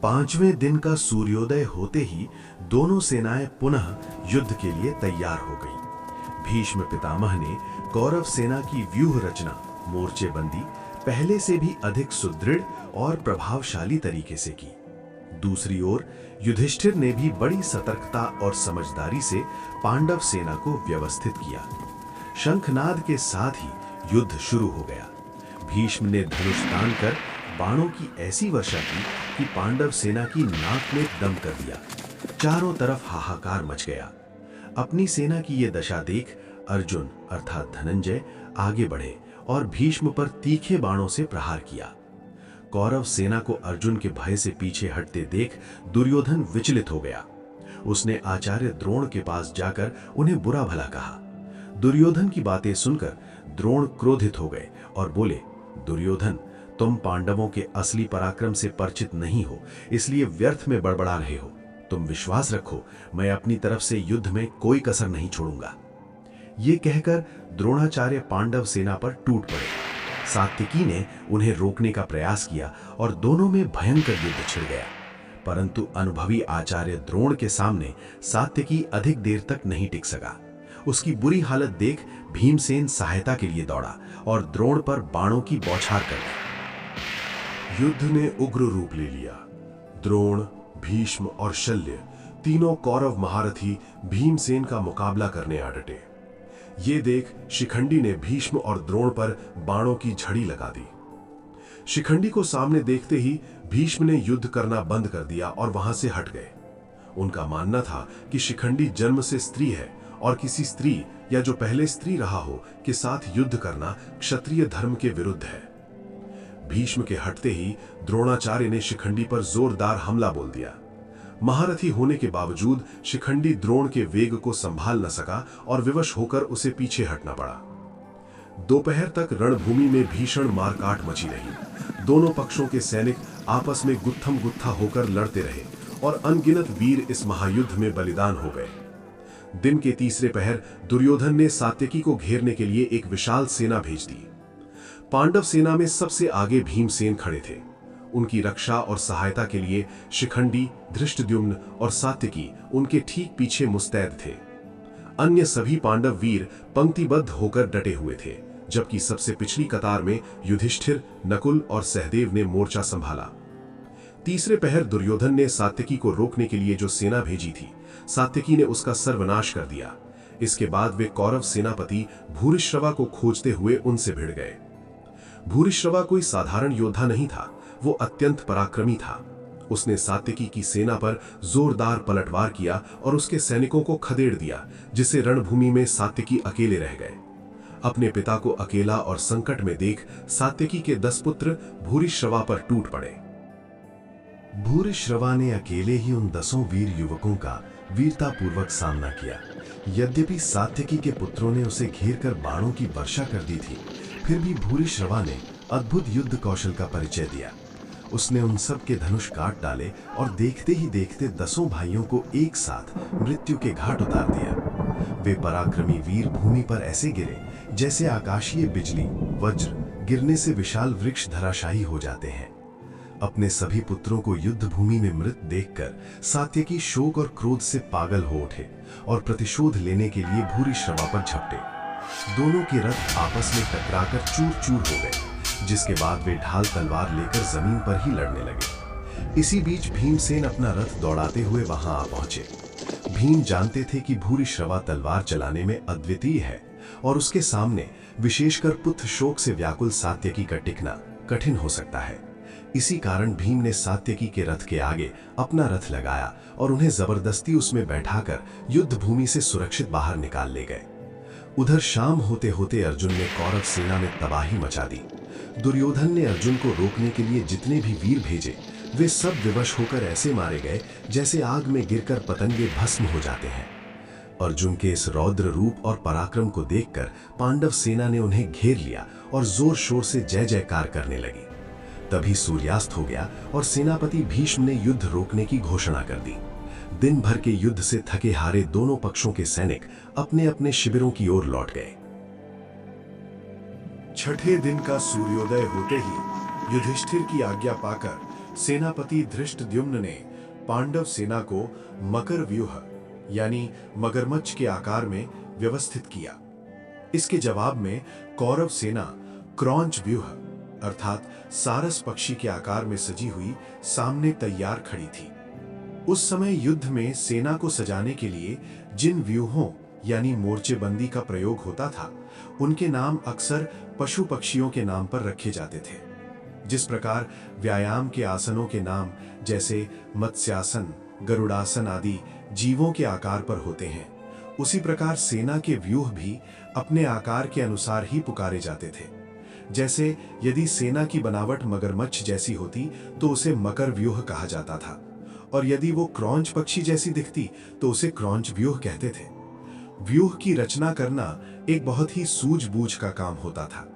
पांचवें दिन का सूर्योदय होते ही दोनों सेनाएं पुनः युद्ध के लिए तैयार हो गईं। भीष्म पितामह ने कौरव सेना की व्यूह रचना मोर्चेबंदी पहले से भी अधिक सुदृढ़ और प्रभावशाली तरीके से की। दूसरी ओर युधिष्ठिर ने भी बड़ी सतर्कता और समझदारी से पांडव सेना को व्यवस्थित किया। शंखनाद के साथ ही युद्ध शुरू हो गया। भीष्म ने धनुष तानकर बाणों की ऐसी वर्षा की कि पांडव सेना की नाक में दम कर दिया। चारों तरफ हाहाकार मच गया। अपनी सेना की ये दशा देख अर्जुन अर्थात धनंजय आगे बढ़े और भीष्म पर तीखे बाणों से प्रहार किया। कौरव सेना को अर्जुन के भय से पीछे हटते देख दुर्योधन विचलित हो गया। उसने आचार्य द्रोण के पास जाकर उन्हें बुरा भला कहा। दुर्योधन की बातें सुनकर द्रोण क्रोधित हो गए और बोले, दुर्योधन, तुम पांडवों के असली पराक्रम से परिचित नहीं हो, इसलिए व्यर्थ में बड़बड़ा रहे हो। तुम विश्वास रखो, मैं अपनी तरफ से युद्ध में कोई कसर नहीं छोड़ूंगा। ये कहकर द्रोणाचार्य पांडव सेना पर टूट पड़े। सात्विकी ने उन्हें रोकने का प्रयास किया और दोनों में भयंकर युद्ध छिड़ गया। परंतु अनुभवी आचार्य द्रोण के सामने सात्विकी अधिक देर तक नहीं टिक सका। उसकी बुरी हालत देख भीमसेन सहायता के लिए दौड़ा और द्रोण पर बाणों की बौछार कर दी। युद्ध ने उग्र रूप ले लिया। द्रोण, भीष्म और शल्य तीनों कौरव महारथी भीमसेन का मुकाबला करने आ डटे। ये देख शिखंडी ने भीष्म और द्रोण पर बाणों की झड़ी लगा दी। शिखंडी को सामने देखते ही भीष्म ने युद्ध करना बंद कर दिया और वहां से हट गए। उनका मानना था कि शिखंडी जन्म से स्त्री है और किसी स्त्री या जो पहले स्त्री रहा हो के साथ युद्ध करना क्षत्रिय धर्म के विरुद्ध है। भीष्म के हटते ही द्रोणाचार्य ने शिखंडी पर जोरदार हमला बोल दिया। महारथी होने के बावजूद शिखंडी द्रोण के वेग को संभाल न सका और विवश होकर उसे पीछे हटना पड़ा। दोपहर तक रणभूमि में भीषण मारकाट मची रही। दोनों पक्षों के सैनिक आपस में गुत्थम गुत्था होकर लड़ते रहे और अनगिनत वीर इस महायुद्ध में बलिदान हो गए। दिन के तीसरे पहर दुर्योधन ने सात्यकी को घेरने के लिए एक विशाल सेना भेज दी। पांडव सेना में सबसे आगे भीमसेन खड़े थे। उनकी रक्षा और सहायता के लिए शिखंडी, धृष्टद्युम्न और सात्यकी उनके ठीक पीछे मुस्तैद थे। अन्य सभी पांडव वीर पंक्तिबद्ध होकर डटे हुए थे, जबकि सबसे पिछली कतार में युधिष्ठिर, नकुल और सहदेव ने मोर्चा संभाला। तीसरे पहर दुर्योधन ने सात्यकी को रोकने के लिए जो सेना भेजी थी, सात्यकी ने उसका सर्वनाश कर दिया। इसके बाद वे कौरव सेनापति भूरिश्रवा को खोजते हुए उनसे भिड़ गए। भूरिश्रवा कोई साधारण योद्धा नहीं था, वो अत्यंत पराक्रमी था। उसने सात्यकी की सेना पर जोरदार पलटवार किया और उसके सैनिकों को खदेड़ दिया, जिससे रणभूमि में सात्यकी अकेले रह गए। अपने पिता को अकेला और संकट में देख सात्यकी के 10 पुत्र भूरिश्रवा पर टूट पड़े। भूरिश्रवा ने अकेले ही उन 10 वीर युवकों का वीरतापूर्वक सामना किया। यद्यपि सात्यकी के पुत्रों ने उसे घेरकर बाणों की वर्षा कर दी थी, फिर भी भूरिश्रवा ने अद्भुत युद्ध कौशल का परिचय दिया। उसने उन सब के धनुष काट डाले और देखते ही देखते 10 भाइयों को एक साथ मृत्यु के घाट उतार दिया। वे पराक्रमी वीर भूमि पर ऐसे गिरे जैसे आकाशीय बिजली, वज्र गिरने से विशाल वृक्ष धराशायी हो जाते हैं। अपने सभी पुत्रों को युद्ध भूमि में मृत देखकर सात्यकी शोक और क्रोध से पागल हो उठे और प्रतिशोध लेने के लिए भूरिश्रवा पर झपटे। दोनों के रथ आपस में टकराकर चूर-चूर हो गए, जिसके बाद वे ढाल तलवार लेकर जमीन पर ही लड़ने लगे। इसी बीच भीमसेन अपना रथ दौड़ाते हुए वहां आ पहुंचे। भीम जानते थे कि भूरिश्रवा तलवार चलाने में अद्वितीय है और उसके सामने विशेषकर पुत्र शोक से व्याकुल सात्यकी का टिकना कठिन हो सकता है। इसी कारण भीम ने सात्यकी के रथ के आगे अपना रथ लगाया और उन्हें जबरदस्ती उसमें बैठाकर युद्ध भूमि से सुरक्षित बाहर निकाल ले गए। उधर शाम होते होते अर्जुन ने कौरव सेना में तबाही मचा दी। दुर्योधन ने अर्जुन को रोकने के लिए जितने भी वीर भेजे, वे सब विवश होकर ऐसे मारे गए जैसे आग में गिरकर पतंगे भस्म हो जाते हैं। अर्जुन के इस रौद्र रूप और पराक्रम को देखकर पांडव सेना ने उन्हें घेर लिया और जोर शोर से जय जयकार करने लगी। तभी सूर्यास्त हो गया और सेनापति भीष्म ने युद्ध रोकने की घोषणा कर दी। दिन भर के युद्ध से थके हारे दोनों पक्षों के सैनिक अपने अपने शिविरों की ओर लौट गए। छठे दिन का सूर्योदय होते ही युधिष्ठिर की आज्ञा पाकर सेनापति धृष्टद्युम्न ने पांडव सेना को मकर व्यूह यानी मगरमच्छ के आकार में व्यवस्थित किया। इसके जवाब में कौरव सेना क्रौंच व्यूह अर्थात सारस पक्षी के आकार में सजी हुई सामने तैयार खड़ी थी। उस समय युद्ध में सेना को सजाने के लिए जिन व्यूहों यानी मोर्चेबंदी का प्रयोग होता था, उनके नाम अक्सर पशु पक्षियों के नाम पर रखे जाते थे। जिस प्रकार व्यायाम के आसनों के नाम जैसे मत्स्यासन, गरुड़ासन आदि जीवों के आकार पर होते हैं, उसी प्रकार सेना के व्यूह भी अपने आकार के अनुसार ही पुकारे जाते थे। जैसे यदि सेना की बनावट मगरमच्छ जैसी होती तो उसे मकर व्यूह कहा जाता था, और यदि वो क्रौंच पक्षी जैसी दिखती तो उसे क्रौंच व्यूह कहते थे। व्यूह की रचना करना एक बहुत ही सूझबूझ का काम होता था।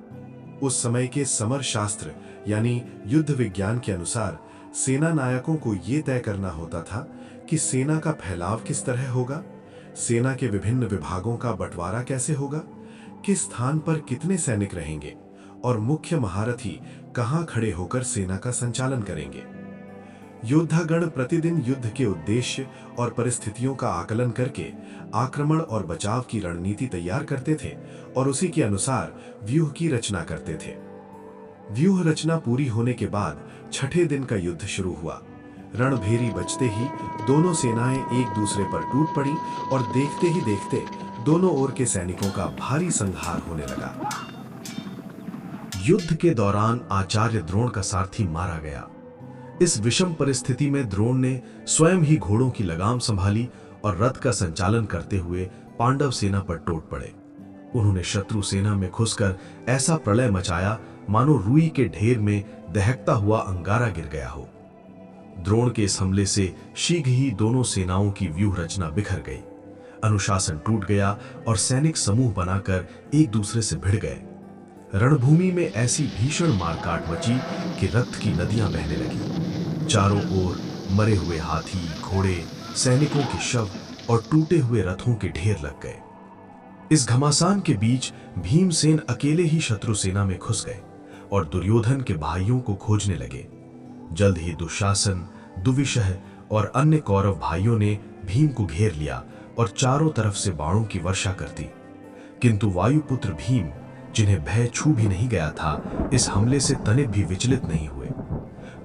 उस समय के समर शास्त्र यानी युद्ध विज्ञान के अनुसार सेना नायकों को यह तय करना होता था कि सेना का फैलाव किस तरह होगा, सेना के विभिन्न विभागों का बंटवारा कैसे होगा, किस स्थान पर कितने सैनिक रहेंगे और मुख्य महारथी कहां खड़े होकर सेना का संचालन करेंगे। योद्धागण प्रतिदिन युद्ध के उद्देश्य और परिस्थितियों का आकलन करके आक्रमण और बचाव की रणनीति तैयार करते थे और उसी के अनुसार व्यूह की रचना करते थे। व्यूह रचना पूरी होने के बाद छठे दिन का युद्ध शुरू हुआ। रणभेरी बजते ही दोनों सेनाएं एक दूसरे पर टूट पड़ी और देखते ही देखते दोनों ओर के सैनिकों का भारी संहार होने लगा। युद्ध के दौरान आचार्य द्रोण का सारथी मारा गया। इस विषम परिस्थिति में द्रोण ने स्वयं ही घोड़ों की लगाम संभाली और रथ का संचालन करते हुए पांडव सेना पर टूट पड़े। उन्होंने शत्रु सेना में घुसकर ऐसा प्रलय मचाया मानो रुई के ढेर में दहकता हुआ अंगारा गिर गया हो। द्रोण के इस हमले से शीघ्र ही दोनों सेनाओं की व्यूह रचना बिखर गई। अनुशासन टूट गया और सैनिक समूह बनाकर एक दूसरे से भिड़ गए। रणभूमि में ऐसी भीषण मारकाट मची कि रक्त की नदियां बहने लगी। चारों ओर मरे हुए हाथी, घोड़े, सैनिकों के शव और टूटे हुए रथों के ढेर लग गए। इस घमासान के बीच भीमसेन अकेले ही शत्रु सेना में घुस गए और दुर्योधन के भाइयों को खोजने लगे। जल्द ही दुशासन, दुविशह और अन्य कौरव भाइयों ने भीम को घेर लिया और चारों तरफ से बाणों की वर्षा कर दी। किंतु वायुपुत्र भीम, जिन्हें भय छू भी नहीं गया था, इस हमले से तनिक भी विचलित नहीं हुए।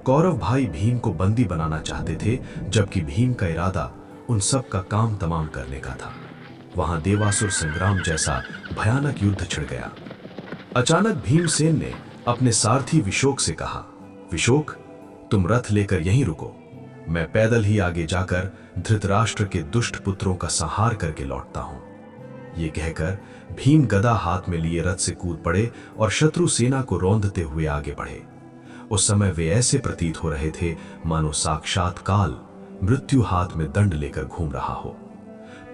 कौरव भाई भीम को बंदी बनाना चाहते थे, जबकि भीम का इरादा उन सब का काम तमाम करने का था। वहां देवासुर संग्राम जैसा भयानक युद्ध छिड़ गया। अचानक भीमसेन ने अपने सारथी विशोक से कहा, विशोक, तुम रथ लेकर यहीं रुको, मैं पैदल ही आगे जाकर धृतराष्ट्र के दुष्ट पुत्रों का संहार करके लौटता हूं। ये कहकर भीम गदा हाथ में लिए रथ से कूद पड़े और शत्रु सेना को रौंदते हुए आगे बढ़े। उस समय वे ऐसे प्रतीत हो रहे थे मानो साक्षात काल मृत्यु हाथ में दंड लेकर घूम रहा हो।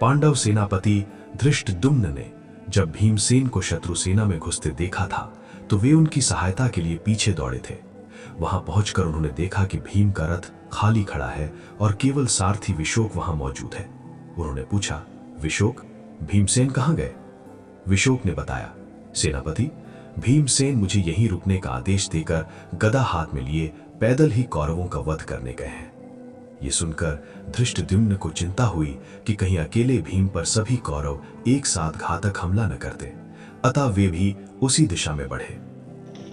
पांडव सेनापति धृष्टद्युम्न ने जब भीमसेन को शत्रु सेना में घुसते देखा था तो वे उनकी सहायता के लिए पीछे दौड़े थे। वहां पहुंचकर उन्होंने देखा कि भीम का रथ खाली खड़ा है और केवल सारथी विशोक वहां मौजूद है। उन्होंने पूछा, विशोक, भीमसेन कहां गए? विशोक ने बताया, सेनापति, भीमसेन मुझे यहीं रुकने का आदेश देकर गदा हाथ में लिए पैदल ही कौरवों का वध करने गए हैं। ये सुनकर धृष्टद्युम्न को चिंता हुई कि कहीं अकेले भीम पर सभी कौरव एक साथ घातक हमला न करते, अतः वे भी उसी दिशा में बढ़े।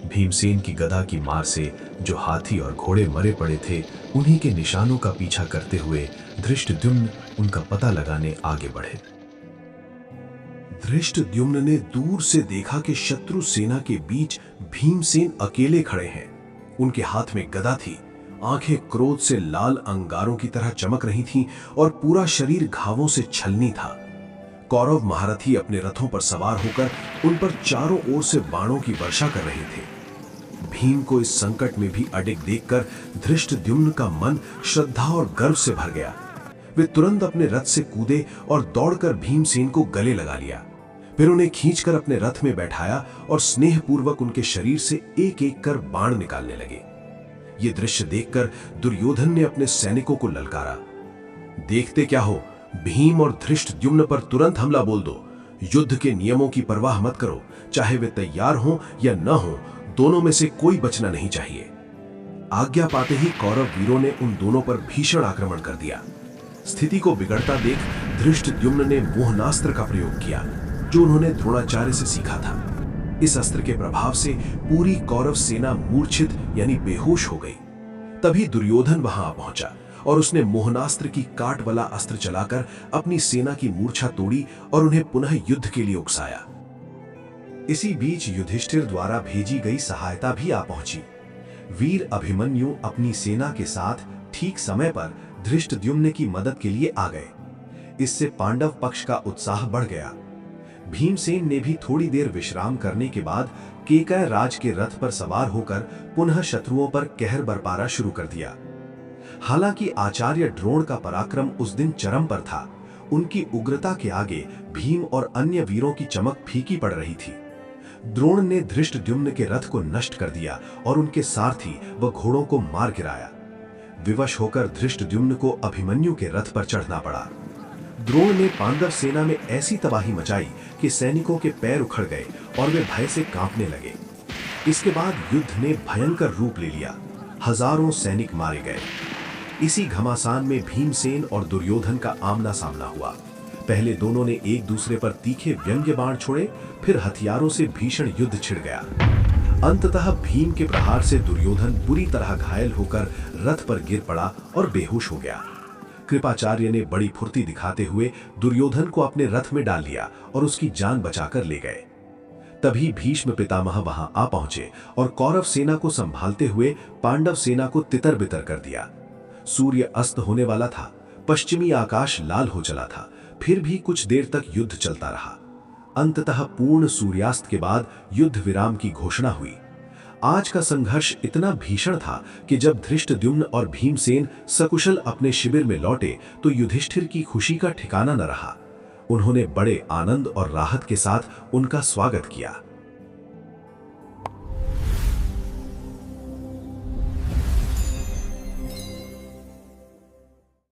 भीमसेन की गदा की मार से जो हाथी और घोड़े मरे पड़े थे, उन्हीं के निशानों का पीछा करते हुए धृष्टद्युम्न उनका पता लगाने आगे बढ़े। धृष्टद्युम्न ने दूर से देखा कि शत्रु सेना के बीच भीमसेन अकेले खड़े हैं। उनके हाथ में गदा थी, आंखें क्रोध से लाल अंगारों की तरह चमक रही थीं और पूरा शरीर घावों से छलनी था। कौरव महारथी अपने रथों पर सवार होकर उन पर चारों ओर से बाणों की वर्षा कर रहे थे। भीम को इस संकट में भी अडिग देखकर धृष्टद्युम्न का मन श्रद्धा और गर्व से भर गया। वे तुरंत अपने रथ से कूदे और दौड़कर भीमसेन को गले लगा लिया। फिर उन्हें खींचकर अपने रथ में बैठाया और स्नेहपूर्वक उनके शरीर से एक एक कर बाण निकालने लगे। ये दृश्य देखकर दुर्योधन ने अपने सैनिकों को ललकारा, देखते क्या हो, भीम और धृष्टद्युम्न पर तुरंत हमला बोल दो। युद्ध के नियमों की परवाह मत करो, चाहे वे तैयार हों या न हों, दोनों में से कोई बचना नहीं चाहिए। आज्ञा पाते ही कौरव वीरों ने उन दोनों पर भीषण आक्रमण कर दिया। स्थिति को बिगड़ता देख धृष्टद्युम्न ने मोहनास्त्र का प्रयोग किया, जो उन्होंने द्रोणाचार्य से सीखा था। इस अस्त्र के प्रभाव से पूरी कौरव सेना मूर्छित यानी बेहोश हो गई। तभी दुर्योधन वहां आ पहुंचा और उसने मोहनास्त्र की काट वाला अस्त्र चलाकर अपनी सेना की मूर्छा तोड़ी और उन्हें पुनः युद्ध के लिए उकसाया। इसी बीच युधिष्ठिर द्वारा भेजी गई सहायता भी आ पहुंची। वीर अभिमन्यु अपनी सेना के साथ ठीक समय पर धृष्टद्युम्न की मदद के लिए आ गए। इससे पांडव पक्ष का उत्साह बढ़ गया। भीमसेन ने भी थोड़ी देर विश्राम करने के बाद केकय राज के रथ पर सवार होकर पुनः शत्रुओं पर कहर बरपाना शुरू कर दिया। हालांकि आचार्य द्रोण का पराक्रम उस दिन चरम पर था, उनकी उग्रता के आगे भीम और अन्य वीरों की चमक फीकी पड़ रही थी। द्रोण ने धृष्टद्युम्न के रथ को नष्ट कर दिया और उनके सारथी व घोड़ों को मार गिराया। विवश होकर धृष्टद्युम्न को अभिमन्यु के रथ पर चढ़ना पड़ा। द्रोण ने पांडव सेना में ऐसी तबाही मचाई कि सैनिकों के पैर उखड़ गए और वे भय से कांपने लगे। इसके बाद युद्ध ने भयंकर रूप ले लिया। हजारों सैनिक मारे गए। इसी घमासान में भीमसेन और दुर्योधन का आमना सामना हुआ। पहले दोनों ने एक दूसरे पर तीखे व्यंग्य बाण छोड़े, फिर हथियारों से भीषण युद्ध छिड़ गया। अंततः भीम के प्रहार से दुर्योधन बुरी तरह घायल होकर रथ पर गिर पड़ा और बेहोश हो गया। कृपाचार्य ने बड़ी फुर्ती दिखाते हुए दुर्योधन को अपने रथ में डाल लिया और उसकी जान बचाकर ले गए। तभी भीष्म पितामह वहां आ पहुंचे और कौरव सेना को संभालते हुए पांडव सेना को तितर बितर कर दिया। सूर्य अस्त होने वाला था, पश्चिमी आकाश लाल हो चला था, फिर भी कुछ देर तक युद्ध चलता रहा। अंततः पूर्ण सूर्यास्त के बाद युद्ध विराम की घोषणा हुई। आज का संघर्ष इतना भीषण था कि जब धृष्टद्युम्न और भीमसेन सकुशल अपने शिविर में लौटे तो युधिष्ठिर की खुशी का ठिकाना न रहा। उन्होंने बड़े आनंद और राहत के साथ उनका स्वागत किया।